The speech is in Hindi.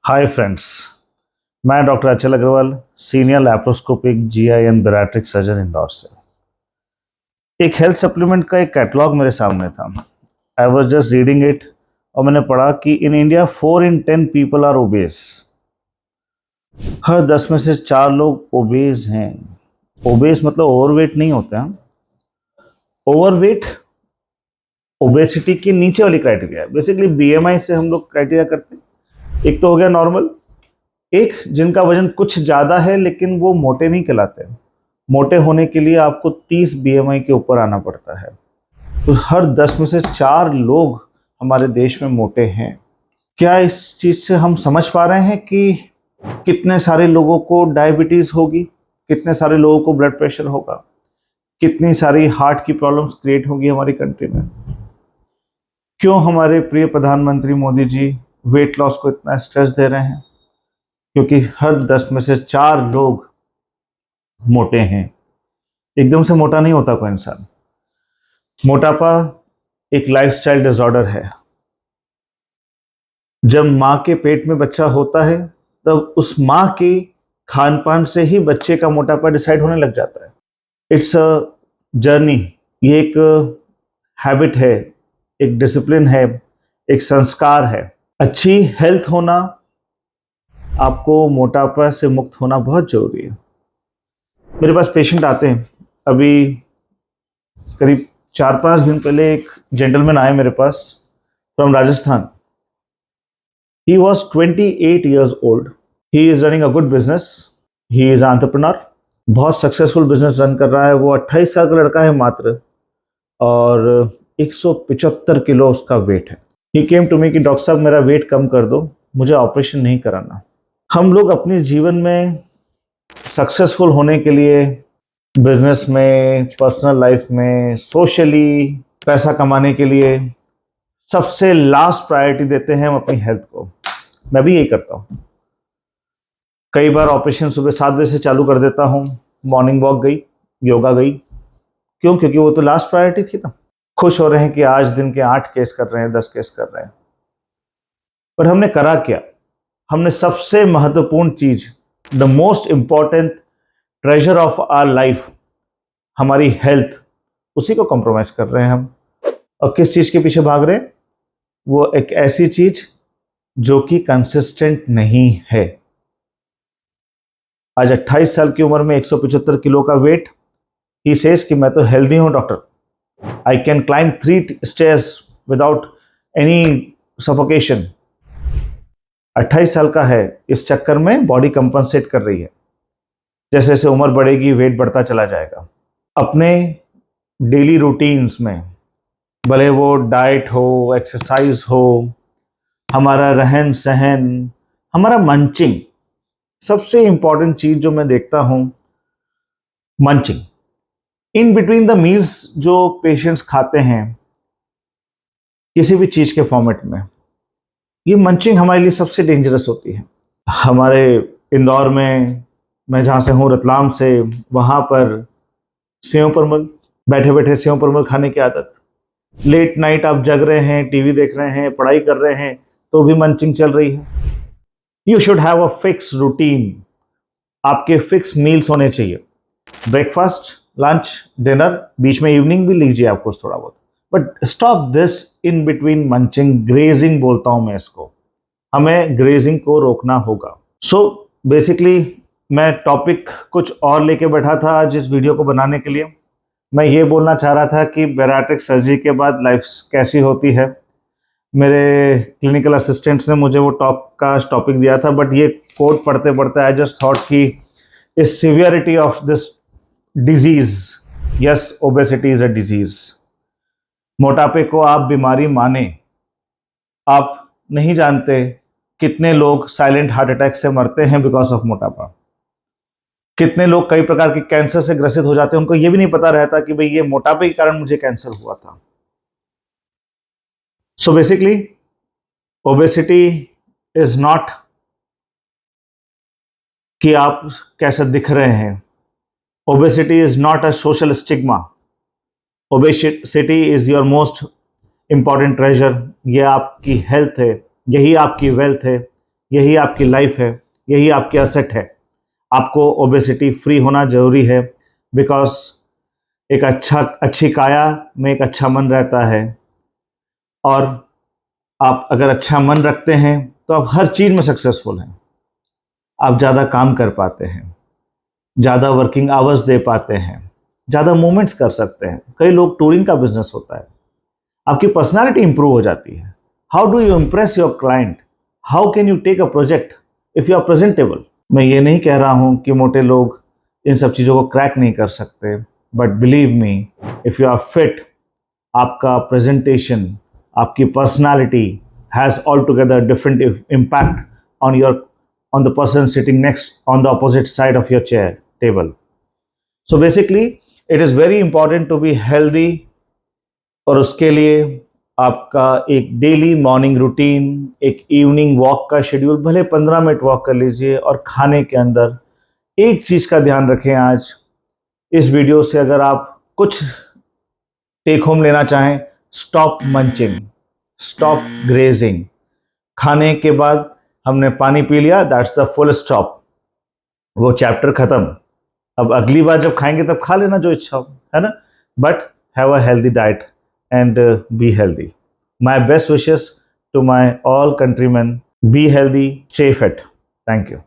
हाय फ्रेंड्स, मैं doctor Achal Agrawal, senior laparoscopic GI and bariatric surgeon Indore से। एक हेल्थ सप्लीमेंट का एक कैटलॉग मेरे सामने था। I was just reading it और मैंने पढ़ा कि in India 4 in 10 people are obese. हर 10 में से 4 लोग ओबेस हैं। ओबेस मतलब ओवरवेट नहीं होता है। ओवरवेट ओबेसिटी के नीचे वाली क्राइटेरिया है। बेसिकली बीएमआई से हम लोग क्राइटेरिया करते हैं। एक तो हो गया नॉर्मल, एक जिनका वजन कुछ ज़्यादा है लेकिन वो मोटे नहीं कहलाते। मोटे होने के लिए आपको 30 बीएमआई के ऊपर आना पड़ता है। तो हर 10 में से 4 लोग हमारे देश में मोटे हैं। क्या इस चीज़ से हम समझ पा रहे हैं कि कितने सारे लोगों को डायबिटीज़ होगी, कितने सारे लोगों को ब्लड प्रेशर होगा, कितनी सारी हार्ट की प्रॉब्लम्स क्रिएट होगी हमारी कंट्री में? क्यों हमारे प्रिय प्रधानमंत्री मोदी जी वेट लॉस को इतना स्ट्रेस दे रहे हैं? क्योंकि हर 10 में से 4 लोग मोटे हैं। एकदम से मोटा नहीं होता कोई इंसान। मोटापा एक लाइफस्टाइल डिसऑर्डर है। जब माँ के पेट में बच्चा होता है तब उस माँ की खान पान से ही बच्चे का मोटापा डिसाइड होने लग जाता है। It's a journey. ये एक हैबिट है, एक डिसिप्लिन है, एक संस्कार है। अच्छी हेल्थ होना, आपको मोटापा से मुक्त होना बहुत जरूरी है। मेरे पास पेशेंट आते हैं। अभी करीब 4-5 दिन पहले एक जेंटलमैन आए मेरे पास from Rajasthan. He was 28 years old. He is running a good business. He is entrepreneur. बहुत सक्सेसफुल बिजनेस रन कर रहा है। वो 28 साल का लड़का है मात्र, और 175 किलो उसका वेट है। ही केम टू मी कि डॉक्टर साहब मेरा वेट कम कर दो, मुझे ऑपरेशन नहीं कराना। हम लोग अपने जीवन में सक्सेसफुल होने के लिए बिजनेस में, पर्सनल लाइफ में, सोशली पैसा कमाने के लिए सबसे लास्ट प्रायोरिटी देते हैं हम अपनी हेल्थ को। मैं भी यही करता हूँ। कई बार ऑपरेशन सुबह 7 बजे से चालू कर देता हूँ। मॉर्निंग वॉक गई, योगा गई। क्यों? क्योंकि वो तो लास्ट प्रायोरिटी थी ना। खुश हो रहे हैं कि आज दिन के 8 केस कर रहे हैं, 10 केस कर रहे हैं। पर हमने करा क्या? हमने सबसे महत्वपूर्ण चीज, the most important treasure of our life, हमारी हेल्थ, उसी को कॉम्प्रोमाइज कर रहे हैं हम। और किस चीज के पीछे भाग रहे हैं? वो एक ऐसी चीज जो कि कंसिस्टेंट नहीं है। आज 28 साल की उम्र में 175 किलो का वेट। ही सेज कि मैं तो हेल्दी हूं doctor, I can climb 3 stairs without any suffocation. 28 साल का है, इस चक्कर में बॉडी कंपनसेट कर रही है। जैसे जैसे उम्र बढ़ेगी वेट बढ़ता चला जाएगा। अपने डेली रूटीन्स में, भले वो डाइट हो, एक्सरसाइज हो, हमारा रहन सहन, हमारा मंचिंग, सबसे इंपॉर्टेंट चीज जो मैं देखता हूं, munching in between the meals जो पेशेंट्स खाते हैं किसी भी चीज के फॉर्मेट में, ये मंचिंग हमारे लिए सबसे डेंजरस होती है। हमारे इंदौर में, मैं जहाँ से हूँ रतलाम से, वहाँ पर सेव परमल, बैठे बैठे सेव परमल खाने की आदत। लेट नाइट आप जग रहे हैं, टीवी देख रहे हैं, पढ़ाई कर रहे हैं, तो भी मंचिंग चल रही है। You should have a fix routine. आपके फिक्स मील्स होने चाहिए। ब्रेकफास्ट, लंच, डिनर, बीच में इवनिंग भी लीजिए आपको थोड़ा बहुत, but stop this in between munching. Grazing बोलता हूं मैं इसको। हमें ग्रेजिंग को रोकना होगा। सो बेसिकली मैं टॉपिक कुछ और लेके बैठा था आज इस वीडियो को बनाने के लिए। मैं ये बोलना चाह रहा था कि बैरियाट्रिक सर्जरी के बाद लाइफ कैसी होती है। मेरे क्लिनिकल असिस्टेंट्स ने मुझे वो टॉपिक दिया था, बट ये कोड पढ़ते पढ़ते आई जस्ट थॉट कि इस severity of this disease, yes obesity is a disease. मोटापे को आप बीमारी माने, आप नहीं जानते कितने लोग साइलेंट हार्ट अटैक से मरते हैं बिकॉज ऑफ मोटापा। कितने लोग कई प्रकार के कैंसर से ग्रसित हो जाते हैं, उनको ये भी नहीं पता रहता कि भाई ये मोटापे के कारण मुझे कैंसर हुआ था। So basically obesity is not कि आप कैसे दिख रहे हैं। Obesity is not a social stigma. Obesity is your most important treasure. ये आपकी हेल्थ है, यही आपकी वेल्थ है, यही आपकी लाइफ है, यही आपकी असेट है। आपको ओबेसिटी फ्री होना जरूरी है, बिकॉज एक अच्छी काया में एक अच्छा मन रहता है, और आप अगर अच्छा मन रखते हैं तो आप हर चीज़ में सक्सेसफुल हैं। आप ज़्यादा काम कर पाते हैं, ज़्यादा वर्किंग आवर्स दे पाते हैं, ज़्यादा मूवमेंट्स कर सकते हैं। कई लोग टूरिंग का बिजनेस होता है। आपकी पर्सनालिटी इंप्रूव हो जाती है। How do you impress your client? How can you take a project if you are presentable? मैं ये नहीं कह रहा हूं कि मोटे लोग इन सब चीज़ों को क्रैक नहीं कर सकते, but believe me, if you are fit, आपका प्रेजेंटेशन, आपकी personality has all together different impact on your on the person sitting next on the opposite side of your chair table. So basically it is very important to be healthy, और उसके लिए आपका एक डेली मॉर्निंग रूटीन, एक इवनिंग वॉक का शेड्यूल, भले 15 मिनट वॉक कर लीजिए। और खाने के अंदर एक चीज़ का ध्यान रखें, आज इस वीडियो से अगर आप कुछ टेक होम लेना चाहें, स्टॉप मंचिंग, स्टॉप ग्रेजिंग। खाने के बाद हमने पानी पी लिया, दैट्स द फुल स्टॉप, वो चैप्टर खत्म। अब अगली बार जब खाएंगे तब खा लेना जो इच्छा हो, है ना? But have a healthy diet and be healthy. My best wishes to my all countryman, be healthy, stay fit. Thank you.